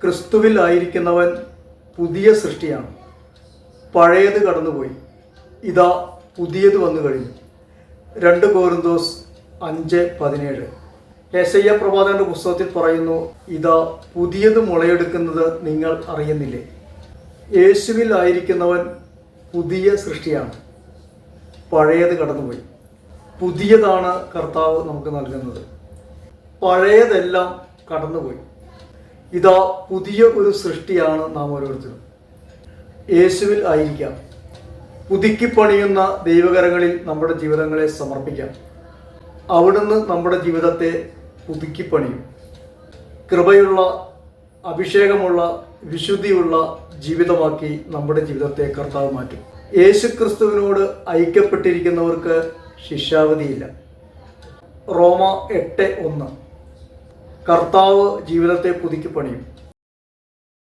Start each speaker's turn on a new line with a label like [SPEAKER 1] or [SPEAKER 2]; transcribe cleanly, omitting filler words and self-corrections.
[SPEAKER 1] ക്രിസ്തുവിൽ ആയിരിക്കുന്നവൻ പുതിയ സൃഷ്ടിയാണ്. പഴയത് കടന്നുപോയി, ഇതാ പുതിയത് വന്നു കഴിഞ്ഞു. 2 കൊരിന്തോസ് 5:17. യെശയ്യാ പ്രവാചകന്റെ പുസ്തകത്തിൽ പറയുന്നു, ഇതാ പുതിയത് മുളയെടുക്കുന്നത് നിങ്ങൾ അറിയുന്നില്ലേ. യേശുവിൽ ആയിരിക്കുന്നവൻ പുതിയ സൃഷ്ടിയാണ്. പഴയത് കടന്നുപോയി, പുതിയതാണ് കർത്താവ് നമുക്ക് നൽകുന്നത്. പഴയതെല്ലാം കടന്നുപോയി, ഇതാ പുതിയ ഒരു സൃഷ്ടിയാണ് നാം ഓരോരുത്തരും. യേശുവിൽ ആയിരിക്കാം. പുതുക്കിപ്പണിയുന്ന ദൈവകരങ്ങളിൽ നമ്മുടെ ജീവിതങ്ങളെ സമർപ്പിക്കാം. അവിടുന്ന് നമ്മുടെ ജീവിതത്തെ പുതുക്കിപ്പണിയും. കൃപയുള്ള, അഭിഷേകമുള്ള, വിശുദ്ധിയുള്ള ജീവിതമാക്കി നമ്മുടെ ജീവിതത്തെ കർത്താവ് മാറ്റും. യേശുക്രിസ്തുവിനോട് ഐക്യപ്പെട്ടിരിക്കുന്നവർക്ക് ശിക്ഷാവിധിയില്ല. റോമ 8:1. കർത്താവ് ജീവിതത്തെ പുതുക്കിപ്പണിയും.